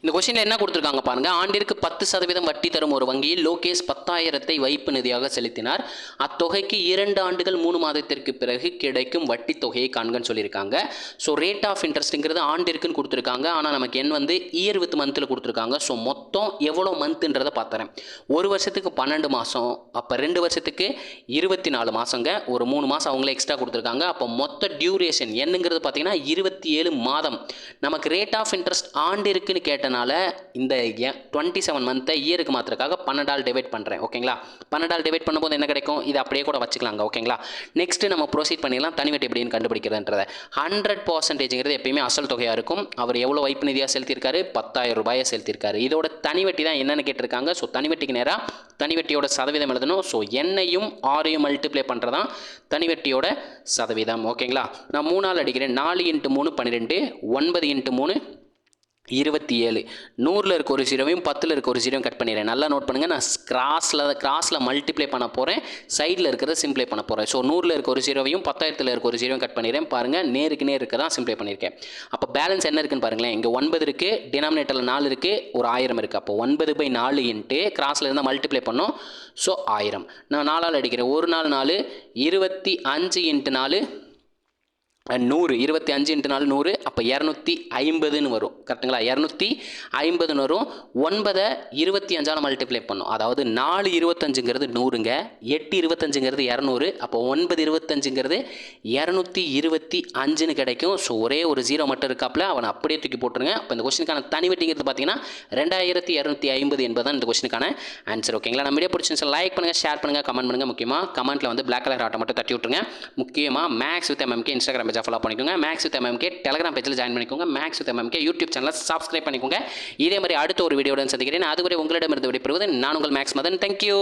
இந்த கொஸ்டினில் என்ன கொடுத்துருக்காங்க பாருங்க. ஆண்டிற்கு 10% வட்டி தரும் ஒரு வங்கியில் லோகேஷ் 10,000 வைப்பு நிதியாக செலுத்தினார். அத்தொகைக்கு 2 ஆண்டுகள் 3 மாதத்திற்கு பிறகு கிடைக்கும் வட்டி தொகையை காண்கன்னு சொல்லியிருக்காங்க. ஸோ ரேட் ஆஃப் இன்ட்ரெஸ்ட்டுங்கிறது ஆண்டிற்குன்னு கொடுத்துருக்காங்க. ஆனால் நமக்கு என் வந்து இயர் வித் மந்தில் கொடுத்துருக்காங்க. ஸோ மொத்தம் எவ்வளோ மந்த்ன்றதை பார்த்துறேன். ஒரு வருஷத்துக்கு 12 மாதம், அப்போ 2 வருஷத்துக்கு 24 மாதங்க. ஒரு 3 மாதம் அவங்களே எக்ஸ்ட்ரா கொடுத்துருக்காங்க. அப்போ மொத்த டியூரேஷன் என்னங்கிறது பார்த்தீங்கன்னா 27 மாதம். நமக்கு ரேட் ஆஃப் இன்ட்ரெஸ்ட் ஆண்டிற்குன்னு கேட்டனால இந்த 27 மந்த்தை இயருக்கு மாத்திரக்காக 12 டிவைட் பண்ணுறேன். ஓகேங்களா? 12 டிவைட் பண்ணும்போது என்ன கிடைக்கும்? இது அப்படியே கூட வச்சுக்கலாங்க. ஓகேங்களா? நெக்ஸ்ட் நம்ம ப்ரொசீட் பண்ணிடலாம். தனிவட்டி எப்படின்னு கண்டுபிடிக்கிறதுன்றத. 100%ங்கிறது எப்பயுமே அசல் தொகையாக இருக்கும். அவர் எவ்வளோ வைப்பு நிதியாக செலுத்தியிருக்காரு? 10,000 ரூபாயை செலுத்தியிருக்காரு. இதோட தனிவட்டி தான் என்னென்னு கேட்டிருக்காங்க. ஸோ தனிவட்டிக்கு நேராக தனிவட்டியோட சதவீதம் எழுதணும். ஸோ எண்ணையும் ஆரையும் மல்டிப்ளை பண்ணுறதான் தனிவட்டியோட சதவீதம். ஓகேங்களா? நான் 3 அடிக்கிறேன். 4 × 3 12, 9 × 3 27. 100ல் இருக்க ஒரு ஜீரோவையும் 10ல் இருக்க ஒரு ஜீரோவையும் கட் பண்ணிடுறேன். நல்லா நோட் பண்ணுங்கள். நான் கிராஸில் மல்டிப்ளை பண்ண போகிறேன். சைடில் இருக்கிறத சிம்ப்ளை பண்ண போகிறேன். ஸோ 100ல் இருக்க ஒரு ஜீரோவையும் 10,000ல் இருக்க ஒரு ஜீரோவையும் கட் பண்ணிடுறேன். பாருங்கள், நேருக்கு நேர் இருக்க தான் சிம்ப்ளை பண்ணியிருக்கேன். அப்போ பேலன்ஸ் என்ன இருக்குன்னு பாருங்களேன். இங்கே 9 இருக்குது, டினாமினேட்டரில் 4 இருக்குது, ஒரு 1000 இருக்குது. அப்போ 9/4 இன்ட்டு கிராஸில் இருந்தால் மல்டிப்ளை பண்ணோம். ஸோ 1000. நான் 4ஆல் அடிக்கிறேன். 1 4 4, 25 × 4 100. 25 × 4 100. அப்போ 250ன்னு வரும். கரெக்டுங்களா? 250ன்னு வரும். 9 25ஆல் மல்டிப்ளை பண்ணும். அதாவது 4 25ங்கிறது 100ங்க, 8 25ங்கிறது 200. அப்போ 9 25ங்கிறது 225ன்னு கிடைக்கும். ஸோ ஒரே ஒரு ஜீரோ மட்டும் இருக்காப்புல, அவனை அப்படியே தூக்கி போட்டுருங்க. அப்போ இந்த கொஸ்டினுக்கான தனிவட்டிங்கிறது பார்த்தீங்கன்னா 2250 என்பதுதான் இந்த கொஸ்டினுக்கான ஆன்சர். ஓகேங்களா? நம்ம வீடியோ பிடிச்சிருந்துச்சு லைக் பண்ணுங்கள், ஷேர் பண்ணுங்கள், கமெண்ட் பண்ணுங்கள். முக்கியமாக கமெண்ட்டில் வந்து பிளாக் கலர் ஆட்டை மட்டும் தட்டி விட்டுருங்க. முக்கியமாக மேக்ஸ் வித் MMK இன்ஸ்டாகிராம் பேஜை ஃபாலோ பண்ணிக்கோங்க. மேக்ஸ் வித் MMK டெலிகிராம் பேஜில் ஜாயின் பண்ணிக்கோங்க. மேக்ஸ் வித் MMK யூடியூப் சேனலை சப்ஸ்கிரைப் பண்ணிக்கோங்க. இதே மாதிரி அடுத்த ஒரு வீடியோடன் சந்திக்கிறேன். அதுவரை உங்களிடமிருந்து விடைபெறுவது நான் உங்கள் மேக்ஸ் மதன். தேங்க்யூ.